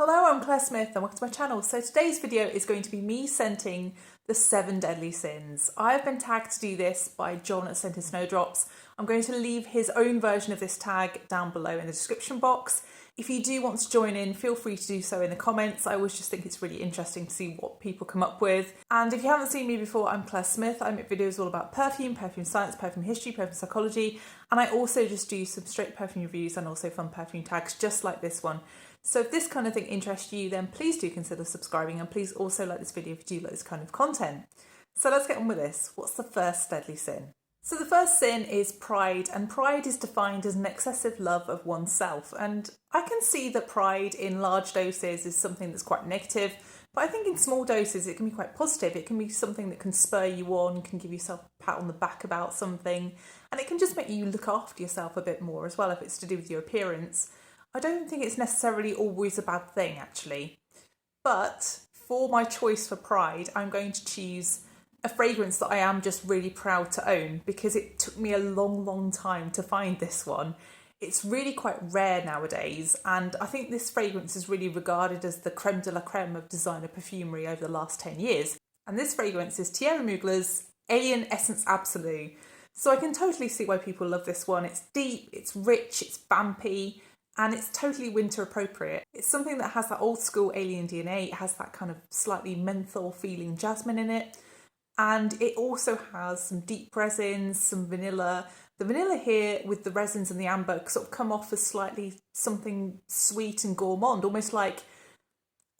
Hello, I'm Claire Smith and welcome to my channel. So today's video is going to be me scenting the 7 deadly sins. I've been tagged to do this by John at Scented Snowdrops. I'm going to leave his own version of this tag down below in the description box. If you do want to join in, feel free to do so in the comments. I always just think it's really interesting to see what people come up with. And if you haven't seen me before, I'm Claire Smith. I make videos all about perfume, perfume science, perfume history, perfume psychology, and I also just do some straight perfume reviews and also fun perfume tags just like this one. So if this kind of thing interests you, then please do consider subscribing, and please also like this video if you do like this kind of content. So let's get on with this. What's the first deadly sin? So the first sin is pride, and pride is defined as an excessive love of oneself. And I can see that pride in large doses is something that's quite negative, but I think in small doses it can be quite positive. It can be something that can spur you on, can give yourself a pat on the back about something, and it can just make you look after yourself a bit more as well if it's to do with your appearance. I don't think it's necessarily always a bad thing, actually. But for my choice for pride, I'm going to choose a fragrance that I am just really proud to own, because it took me a long time to find this one. It's really quite rare nowadays, and I think this fragrance is really regarded as the creme de la creme of designer perfumery over the last 10 years. And this fragrance is Thierry Mugler's Alien Essence Absolue. So I can totally see why people love this one. It's deep, it's rich, it's vampy, and it's totally winter appropriate. It's something that has that old school alien DNA. It has that kind of slightly menthol feeling jasmine in it. And it also has some deep resins, some vanilla. The vanilla here with the resins and the amber sort of come off as slightly something sweet and gourmand, almost like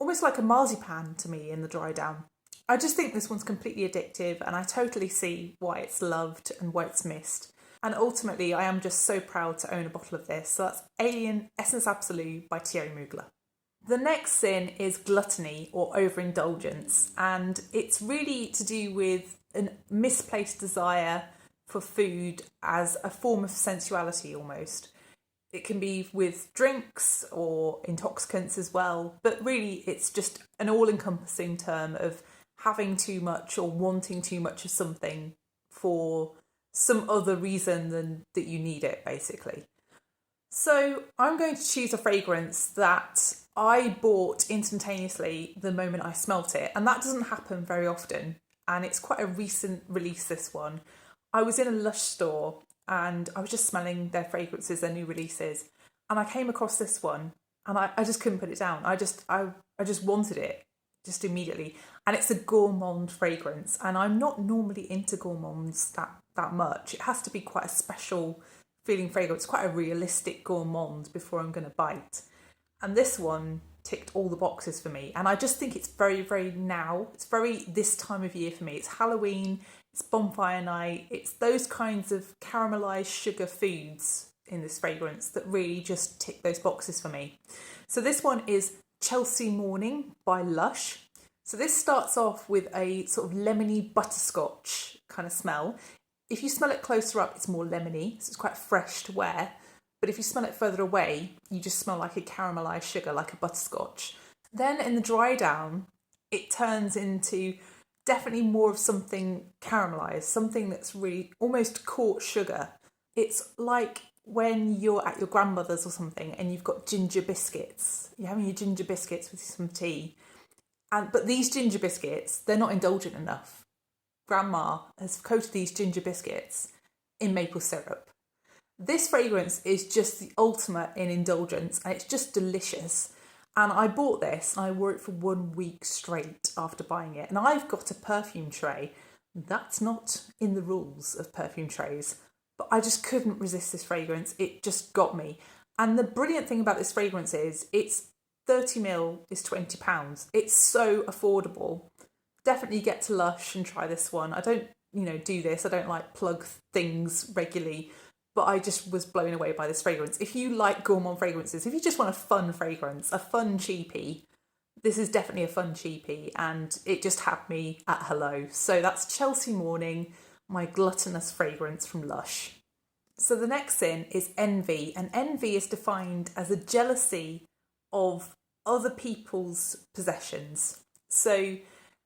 a marzipan to me in the dry down. I just think this one's completely addictive, and I totally see why it's loved and why it's missed. And ultimately, I am just so proud to own a bottle of this. So that's Alien Essence Absolue by Thierry Mugler. The next sin is gluttony or overindulgence. And it's really to do with a misplaced desire for food as a form of sensuality almost. It can be with drinks or intoxicants as well. But really, it's just an all-encompassing term of having too much or wanting too much of something for some other reason than that you need it, basically. So I'm going to choose a fragrance that I bought instantaneously the moment I smelt it, and that doesn't happen very often, and it's quite a recent release, this one. I was in a Lush store and I was just smelling their fragrances, their new releases, and I came across this one and I just couldn't put it down. I just wanted it just immediately, and it's a gourmand fragrance, and I'm not normally into gourmands that much. It has to be quite a special feeling fragrance, quite a realistic gourmand before I'm going to bite. And this one ticked all the boxes for me, and I just think it's very now. It's very this time of year for me. It's Halloween, it's bonfire night, it's those kinds of caramelized sugar foods in this fragrance that really just tick those boxes for me. So this one is Chelsea Morning by Lush. So this starts off with a sort of lemony butterscotch kind of smell. If you smell it closer up, it's more lemony, so it's quite fresh to wear. But if you smell it further away, you just smell like a caramelised sugar, like a butterscotch. Then in the dry down, it turns into definitely more of something caramelised, something that's really almost court sugar. It's like when you're at your grandmother's or something and you've got ginger biscuits. You're having your ginger biscuits with some tea. But these ginger biscuits, they're not indulgent enough. Grandma has coated these ginger biscuits in maple syrup. This fragrance is just the ultimate in indulgence, and it's just delicious. And I bought this and I wore it for 1 week straight after buying it. And I've got a perfume tray. That's not in the rules of perfume trays, but I just couldn't resist this fragrance. It just got me. And the brilliant thing about this fragrance is it's 30ml is £20. It's so affordable. Definitely get to Lush and try this one. I don't, do this. I don't like plug things regularly, but I just was blown away by this fragrance. If you like gourmand fragrances, if you just want a fun fragrance, a fun cheapie, this is definitely a fun cheapie, and it just had me at hello. So that's Chelsea Morning, my gluttonous fragrance from Lush. So the next sin is envy, and envy is defined as a jealousy of other people's possessions. So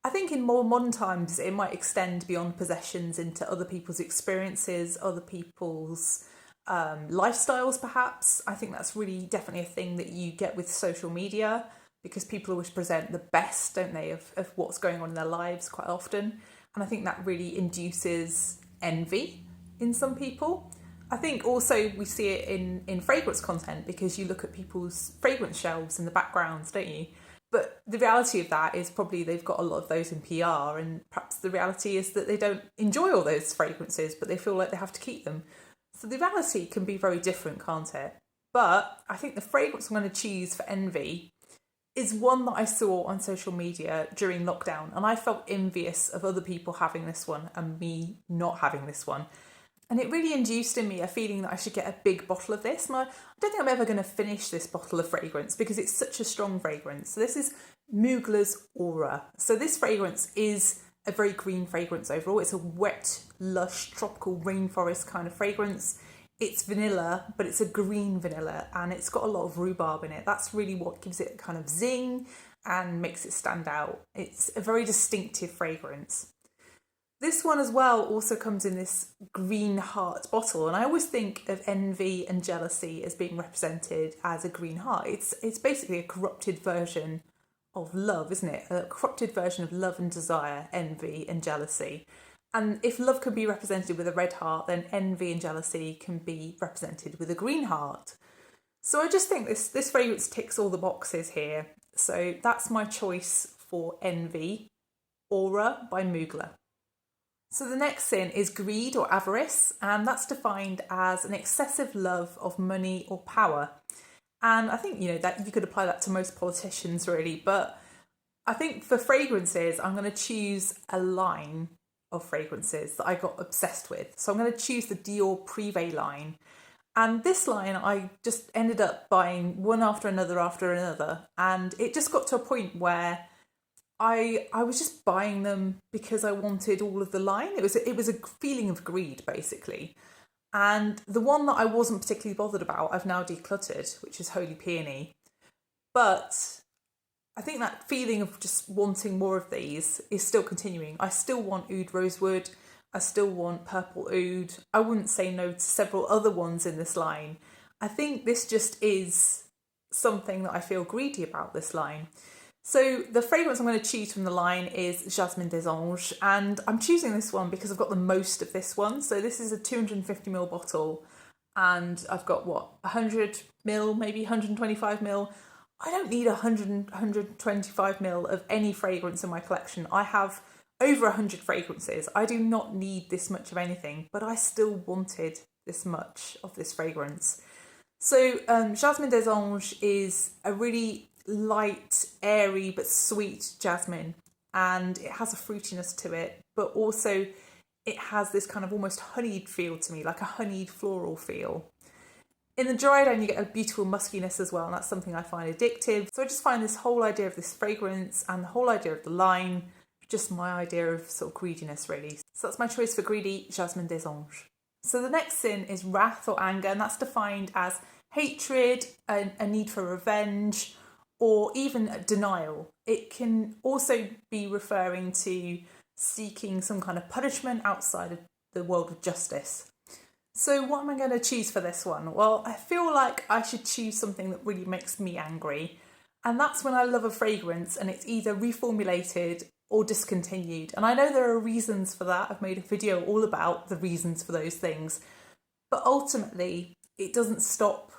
I think in more modern times, it might extend beyond possessions into other people's experiences, other people's lifestyles, perhaps. I think that's really definitely a thing that you get with social media. because people always present the best, don't they, of what's going on in their lives quite often. And I think that really induces envy in some people. I think also we see it in fragrance content, because you look at people's fragrance shelves in the backgrounds, don't you? But the reality of that is probably they've got a lot of those in PR, and perhaps the reality is that they don't enjoy all those fragrances, but they feel like they have to keep them. So the reality can be very different, can't it? But I think the fragrance I'm going to choose for envy is one that I saw on social media during lockdown, and I felt envious of other people having this one and me not having this one. And it really induced in me a feeling that I should get a big bottle of this. And I don't think I'm ever going to finish this bottle of fragrance because it's such a strong fragrance. So this is Mugler's Aura. So this fragrance is a very green fragrance overall. It's a wet, lush, tropical rainforest kind of fragrance. It's vanilla, but it's a green vanilla, and it's got a lot of rhubarb in it. That's really what gives it a kind of zing and makes it stand out. It's a very distinctive fragrance. This one as well also comes in this green heart bottle, and I always think of envy and jealousy as being represented as a green heart. It's basically a corrupted version of love, isn't it? A corrupted version of love and desire, envy and jealousy. And if love can be represented with a red heart, then envy and jealousy can be represented with a green heart. So I just think this fragrance ticks all the boxes here. So that's my choice for Envy, Aura by Mugler. So the next sin is greed or avarice, and that's defined as an excessive love of money or power. And I think, that you could apply that to most politicians really, but I think for fragrances, I'm going to choose a line of fragrances that I got obsessed with. So I'm going to choose the Dior Privé line. And this line, I just ended up buying one after another. And it just got to a point where I was just buying them because I wanted all of the line. It was a feeling of greed, basically. And the one that I wasn't particularly bothered about, I've now decluttered, which is Holy Peony. But I think that feeling of just wanting more of these is still continuing. I still want Oud Rosewood. I still want Purple Oud. I wouldn't say no to several other ones in this line. I think this just is something that I feel greedy about, this line. So the fragrance I'm going to choose from the line is Jasmine des Anges, and I'm choosing this one because I've got the most of this one. So this is a 250ml bottle, and I've got 100ml, maybe 125ml. I don't need 125ml of any fragrance in my collection. I have over 100 fragrances. I do not need this much of anything, but I still wanted this much of this fragrance. So Jasmine des Anges is a really light, airy but sweet jasmine, and it has a fruitiness to it, but also it has this kind of almost honeyed feel to me, like a honeyed floral feel. In the dry down, you get a beautiful muskiness as well, and that's something I find addictive. So I just find this whole idea of this fragrance and the whole idea of the line just my idea of sort of greediness, really. So that's my choice for greedy, Jasmine des Anges. So the next sin is wrath or anger, and that's defined as hatred, a need for revenge, or even denial. It can also be referring to seeking some kind of punishment outside of the world of justice. So what am I going to choose for this one? Well, I feel like I should choose something that really makes me angry. And that's when I love a fragrance and it's either reformulated or discontinued. And I know there are reasons for that. I've made a video all about the reasons for those things. But ultimately, it doesn't stop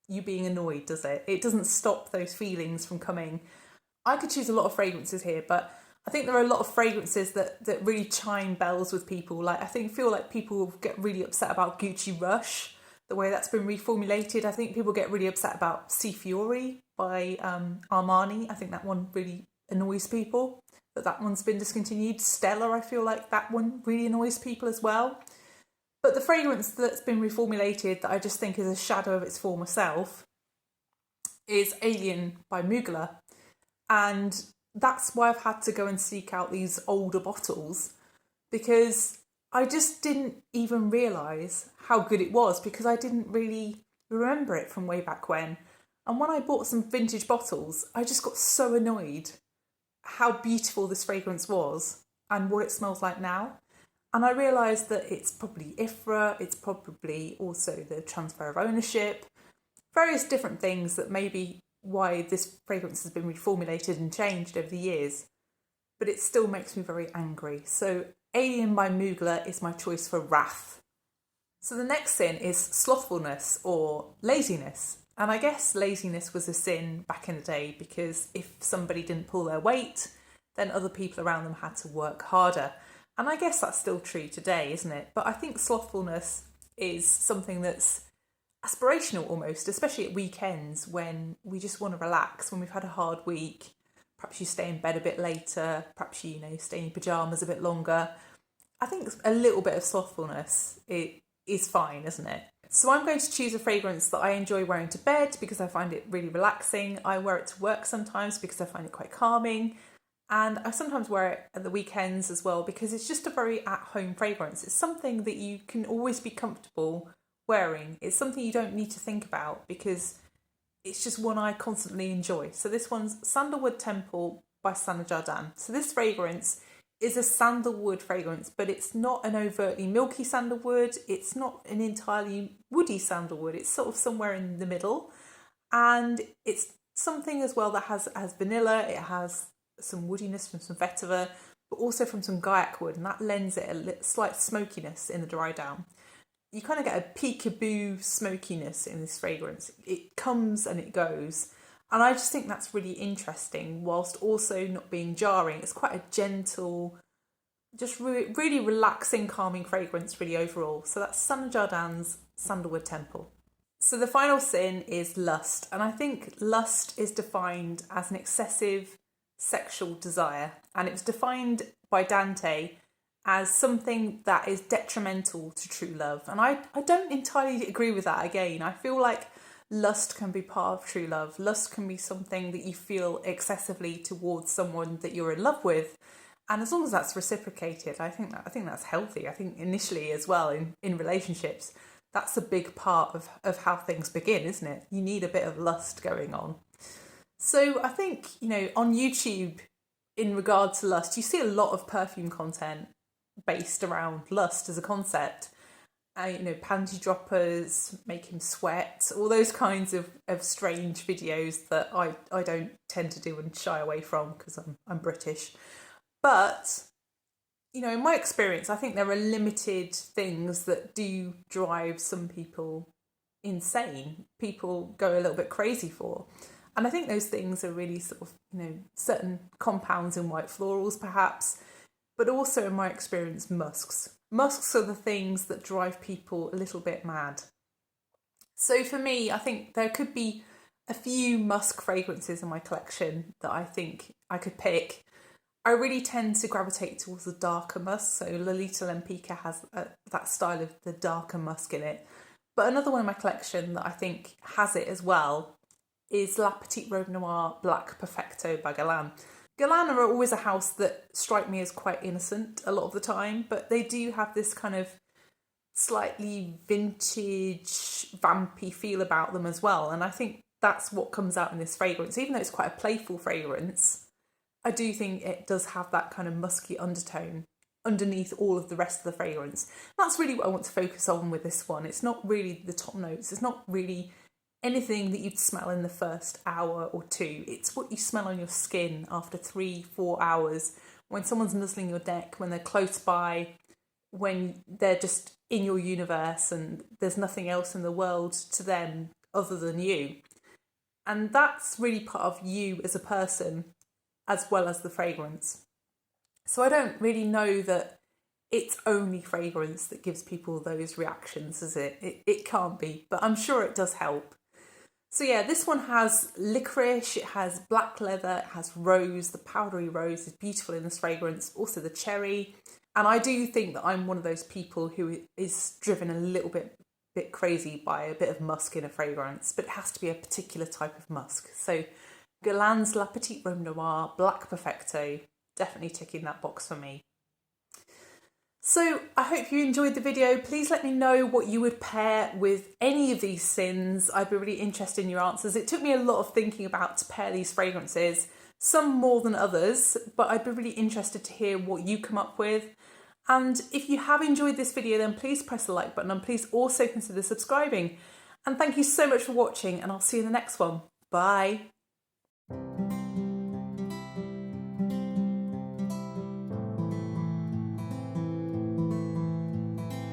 you being annoyed, does it? It doesn't stop those feelings from coming. I could choose a lot of fragrances here, but I think there are a lot of fragrances that really chime bells with people. Like, I feel like people get really upset about Gucci Rush, the way that's been reformulated. I think people get really upset about Si Fiori by Armani. I think that one really annoys people, that one's been discontinued. Stella, I feel like that one really annoys people as well. But the fragrance that's been reformulated that I just think is a shadow of its former self is Alien by Mugler. And that's why I've had to go and seek out these older bottles, because I just didn't even realise how good it was, because I didn't really remember it from way back when. And when I bought some vintage bottles, I just got so annoyed how beautiful this fragrance was and what it smells like now. And I realised that it's probably IFRA, it's probably also the transfer of ownership, various different things that maybe why this fragrance has been reformulated and changed over the years, but it still makes me very angry. So Alien by Mugler is my choice for wrath. So the next sin is slothfulness or laziness. And I guess laziness was a sin back in the day because if somebody didn't pull their weight, then other people around them had to work harder. And I guess that's still true today, isn't it? But I think slothfulness is something that's aspirational almost, especially at weekends when we just want to relax, when we've had a hard week. Perhaps you stay in bed a bit later, perhaps you stay in your pyjamas a bit longer. I think a little bit of slothfulness is fine, isn't it? So I'm going to choose a fragrance that I enjoy wearing to bed because I find it really relaxing. I wear it to work sometimes because I find it quite calming. And I sometimes wear it at the weekends as well because it's just a very at-home fragrance. It's something that you can always be comfortable wearing. It's something you don't need to think about because it's just one I constantly enjoy. So this one's Sandalwood Temple by Saint Jardin. So this fragrance is a sandalwood fragrance, but it's not an overtly milky sandalwood. It's not an entirely woody sandalwood. It's sort of somewhere in the middle. And it's something as well that has vanilla. It has some woodiness from some vetiver, but also from some guaiac wood, and that lends it a slight smokiness in the dry down. You kind of get a peekaboo smokiness in this fragrance. It comes and it goes. And I just think that's really interesting, whilst also not being jarring. It's quite a gentle, just really relaxing, calming fragrance, really overall. So that's Saint Jardin's Sandalwood Temple. So the final sin is lust. And I think lust is defined as an excessive sexual desire. And it was defined by Dante as something that is detrimental to true love. And I don't entirely agree with that again. I feel like lust can be part of true love. Lust can be something that you feel excessively towards someone that you're in love with. And as long as that's reciprocated, I think that's healthy. I think initially as well in relationships, that's a big part of how things begin, isn't it? You need a bit of lust going on. So I think, on YouTube, in regard to lust, you see a lot of perfume content based around lust as a concept. Panty droppers, make him sweat, all those kinds of strange videos that I don't tend to do and shy away from because I'm British. But, in my experience, I think there are limited things that do drive some people insane. People go a little bit crazy for. And I think those things are really sort of, certain compounds in white florals perhaps, but also in my experience, musks. Musks are the things that drive people a little bit mad. So for me, I think there could be a few musk fragrances in my collection that I think I could pick. I really tend to gravitate towards the darker musk. So Lolita Lempicka has that style of the darker musk in it. But another one in my collection that I think has it as well is La Petite Robe Noire Black Perfecto by Guerlain. Guerlain are always a house that strike me as quite innocent a lot of the time, but they do have this kind of slightly vintage, vampy feel about them as well. And I think that's what comes out in this fragrance. Even though it's quite a playful fragrance, I do think it does have that kind of musky undertone underneath all of the rest of the fragrance. That's really what I want to focus on with this one. It's not really the top notes. It's not really anything that you'd smell in the first hour or two. It's what you smell on your skin after 3-4 hours, when someone's nuzzling your neck, when they're close by, when they're just in your universe and there's nothing else in the world to them other than you. And that's really part of you as a person as well as the fragrance. So I don't really know that it's only fragrance that gives people those reactions, is it? It can't be, but I'm sure it does help. So yeah, this one has licorice, it has black leather, it has rose. The powdery rose is beautiful in this fragrance, also the cherry. And I do think that I'm one of those people who is driven a little bit crazy by a bit of musk in a fragrance, but it has to be a particular type of musk. So Guerlain's La Petite Robe Noire Black Perfecto, definitely ticking that box for me. So I hope you enjoyed the video. Please let me know what you would pair with any of these sins. I'd be really interested in your answers. It took me a lot of thinking about to pair these fragrances, some more than others, but I'd be really interested to hear what you come up with. And if you have enjoyed this video, then please press the like button and please also consider subscribing. And thank you so much for watching, and I'll see you in the next one. Bye.